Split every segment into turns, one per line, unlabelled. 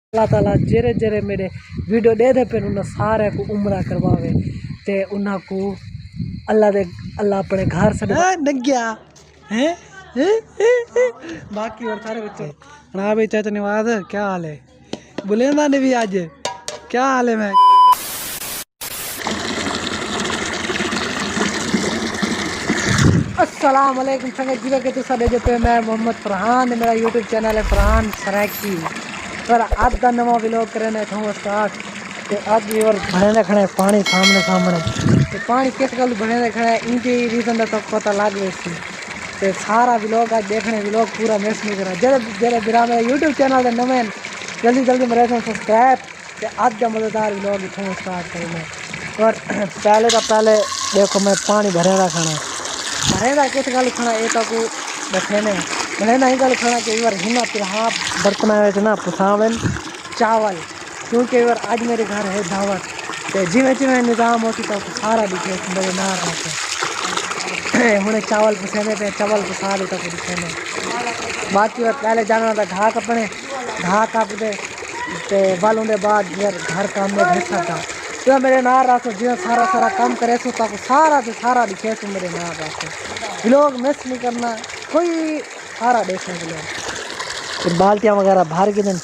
अल्लाह ताला जेरे जेरे मेरे वीडियो दे दे पे उन्हें सारे को उम्रा करवावे ते उन्हें को अल्लाह अपने घर से नग्या हैं बाकी और सारे बच्चे ना भाई चाचा निवाज क्या हाल है बुलेंदा ने भी आज क्या हाल है मैं अस्सलाम वालेकुम संगत जी के तुसा दे पे मैं मोहम्मद फरहान मेरा यूट्यूब चैनल है फरहान सराकी पर आज का नवा व्लॉग करने था स्टार्ट तो आज भी और भरे खड़े पानी सामने सामने तो पानी किस गल भरे खड़े इनकी रीजन का तो पता लग गई थी तो सारा व्लॉग आज देखने व्लॉग पूरा मिस नहीं करा जरा बिरा मेरा यूट्यूब चैनल है नवे जल्दी जल्दी मेरे सब्सक्राइब तो आज का मज़ेदार व्लॉग इतों स्टार्ट करना और पहले देखो मैं पानी भरे रखना भरे किस गल खाना ये तो को बखेने भले नहीं गल खाना कि बार हिना पिहा बर्तन ना पुसावन चावल क्योंकि बार आज मेरे घर है दावत तो जिमें जिमें निज़ाम होती तो सारा दिखे मेरे ना रहते हमने चावल पुसेने पे चावल पुसा देता तो दिखेने बाकी बार पहले जाना था घा कपने घा काप दे तो बालों के बाद घर काम में घसा था तो मेरे नार रखो जो सारा काम करे सो ताको सारा दिखे सो मेरे नार रखो लोग मिस नहीं करना कोई सारा देखने के लिए फिर बाल्टियाँ वगैरह भर के दिन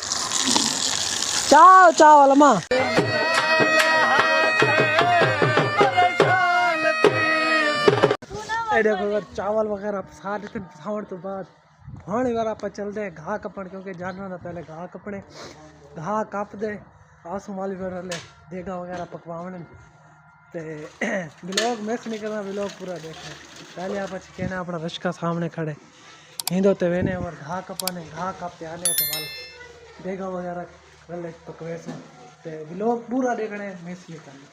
चाव वाला माँ देखो अगर चावल वगैरह सारे दिन पसावन तो बाद भाने वाला आप चलते हैं घा कपड़ क्योंकि जानना था पहले घा कपड़े घा कप दे आंसू माली ले देगा वगैरह पकवाने तो व्लॉग मिस नहीं करना व्लॉग पूरा देखना पहले आप कहना अपना रश्का सामने खड़े हिंदो ते वेने और घा कपाने घा कापते आने तो वाल देगा वगैरह ले पकवे से तो व्लॉग पूरा देखने मिस नहीं करना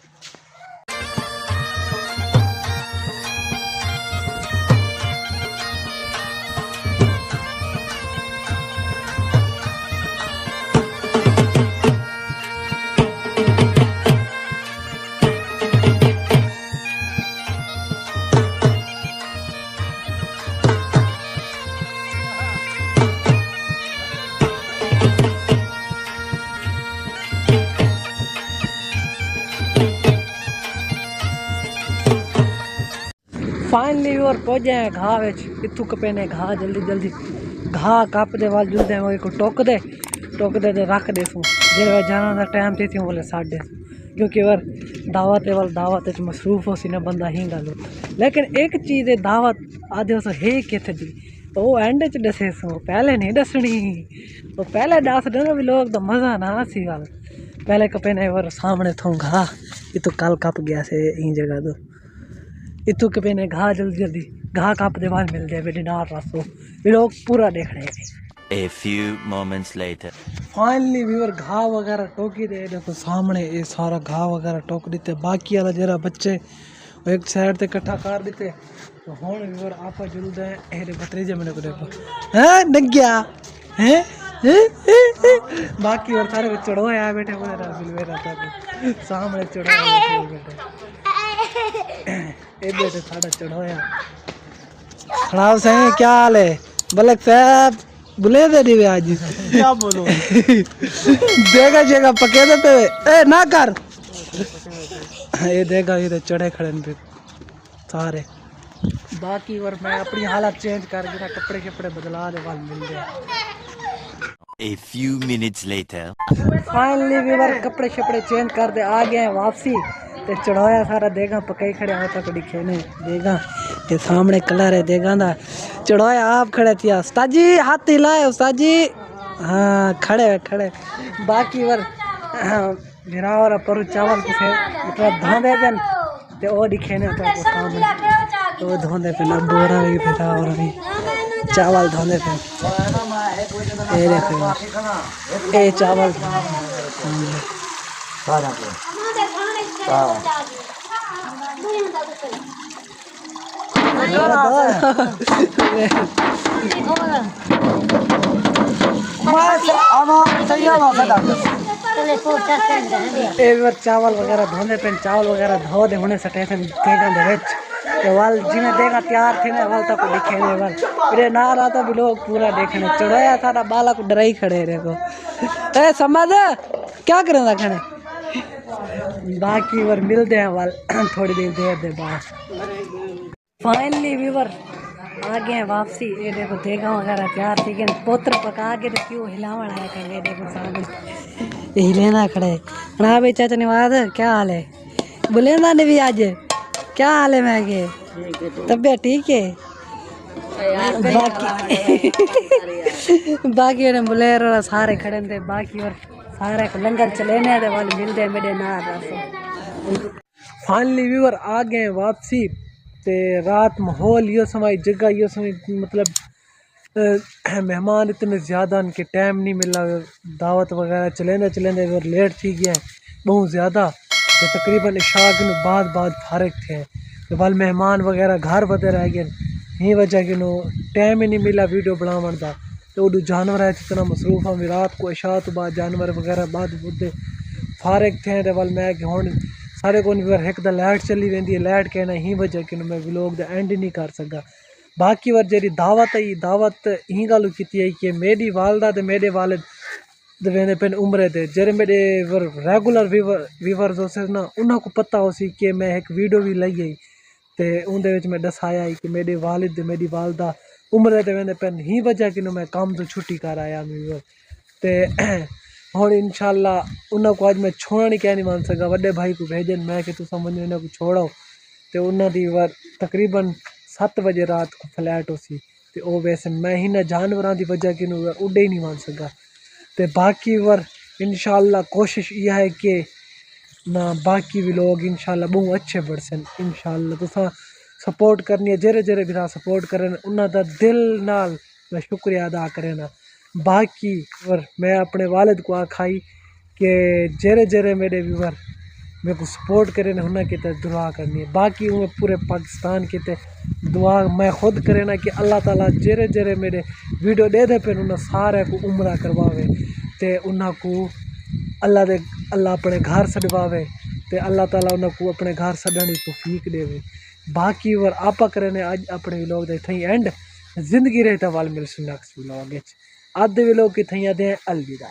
फाइनली और पहुंचे हैं घा इतू कपे ने घा जल्दी घा कप दे वाल जुलते हैं को टोक दे दे रख दे सू जे जाना का टाइम थी बोले 8:30 क्योंकि और दावत मसरूफ हो सी ना बंदा ही गल लेकिन एक चीज़ है दावत आधे उस है कितने दी तो वो एंड च दसे सू पहले नहीं दसनी तो पहले दस देना भी लोग तो मज़ा ना सी गल पहले कपे ने और सामने थों घा इतू कल कप गया से इन जगह तो इतू कपे ने घा जल्दी घा कप दे बाद मिल जाए बेटे नार रासो लोग पूरा देख रहे हैं
A few moments later.
Finally viewer घा वगैरह टोकी दे देखो सामने ये सारा घा वगैरह टोक देते बाकी वाला जरा बच्चे एक साइड ते इकट्ठा कर देते तो हुन व्यूअर आपा जुलदे हैं ए भतीजे मैंने को देखो हैं नग्या हैं बाकी और सारे चढ़ो आया बेटे मेरा बिलवे रहता है सामने चढ़ो बेटे ए बेटे साड़ा चढ़ोया खड़ाव से क्या हाल है बलक साहब बुले दे दी आज क्या बोलो देगा जगह पके देते ए ना कर ये देगा ये चढ़े खड़े पे सारे बाकी और मैं अपनी हालत चेंज कर के कपड़े बदला दे वाल मिल गए
A few minutes later.
Finally viewer कपड़े चेंज कर दे आ गए हैं वापसी ते चढ़ाया सारा देगा पकई खड़े हो तक दिखे ने देगा ते सामने कलर है देगा ना चढ़ाया आप खड़े थिया उस्ताद जी हाथ हिलाए उस्ताद जी हाँ खड़े बाकी वर मेरा और पर चावल किसे मतलब धोंदे पेन ते ओ दिखे ने तो सामने तो धोंदे पेन अब बोरा भी फिरा और भी चावल धोंदे पेन ये देखो ये चावल सारा चावल वगैरह धोने पे चावल वगैरह धो दे होने स्टेशन तो वाल जिन्हें देखा तैयार थे ना वाल तक दिखे ने वाल मेरे ना रहा था भी लोग पूरा देखने चढ़ाया था बाला को डरा ही खड़े रहे को ए समझ क्या करें था खड़े बाकी वर मिलते हैं वाल थोड़ी देर दे बाद फाइनली व्यूवर आ गए हैं वापसी। ये देखो देखा वगैरह तैयार थी कि पोत्र पका के तो क्यों हिलावण आया कर ये देखो सामने हिलेना खड़े ना भाई चाचा निवाद क्या हाल है बुलेंदा ने भी आज क्या हाल है मैं के तबियत ठीक है बाकी बाकी ने बुलेरो सारे खड़े थे बाकी और सारे को लंगर चलेने थे वाले मिलते मेरे ना फाइनली व्यूअर आ गए वापसी ते रात माहौल यो समय जगह यो समय मतलब मेहमान इतने ज़्यादा उनके टाइम नहीं मिला दावत वगैरह चलेंदे और लेट थी गया बहुत ज़्यादा तो तकरीबन इशा के बाद फारग थे तो वाल मेहमान वगैरह घर बदे रह गए यही वजह कि टाइम ही नहीं मिला वीडियो बनावन का तो उडू जानवर है इतना मसरूफ़ हम रात को इशा तो बाद जानवर वगैरह बाद बुद्धे फारग थे तो वाल मैं कि हुण सारे को एक तो लाइट चली वेंदी है लाइट कहना ही वजह कि मैं व्लॉग दा एंड नहीं कर सका बाकी वर जी दावत आई दावत ही गल की कि मेरी वालदा ते मेरे वालिद वेंदे पेन उम्रे ते जेरे मेरे रेगुलर व्यूवर्स होसे ना उन्होंने को पता हो सी कि मैं एक वीडियो भी लाई आई ते उनदे विच मैं दसाया कि मेरे वालिद ते मेरी वालदा उम्रे ते वेंदे पेन ही वजह कि मैं काम तो छुट्टी कर आया व्यूवर ते हुण इंशाल्लाह उन्होंने को अज मैं छोड़ना नहीं कह नहीं मान सका वड्डे भाई को भेजन मैं कि तुम मुझे इन्होंने को छोड़ो तो उन्होंने वर तकरीबन 7 बजे रात को फ्लैट हो सी तो वो वैसे मैं ही ना जानवरों की वजह कि उड़े ही नहीं मान सका तो बाकी वर इंशाल्लाह कोशिश यह है कि ना बाकी भी लोग इंशाल्लाह बहुत अच्छे बढ़सन इंशाल्लाह तुसा सपोर्ट करनी है जेरे जेरे भी सपोर्ट करें उन्होंने दिल नाल मैं शुक्रिया अदा करें ना बाकी और मैं अपने वालिद को आखाई कि जेरे जेरे मेरे व्यूवर मेरे को सपोर्ट करें ना उन्हें किते दुआ करनी है बाकी मैं पूरे पाकिस्तान किते दुआ मैं खुद करे ना कि अल्लाह ताला जेरे जेरे मेरे वीडियो दे दे पे उन्हें सारे को उम्रा करवावे ते उन्हें को अल्लाह अपने घर सदवावे ते अल्लाह ताला उन्हें को अपने घर सदने तौफीक देवे बाकी और आपा करें आज अपने व्लॉग दे थई एंड जिंदगी रहता वाल मिलसूं नेक्स्ट व्लॉग आधे व्लॉग की थई आदे अलविदा।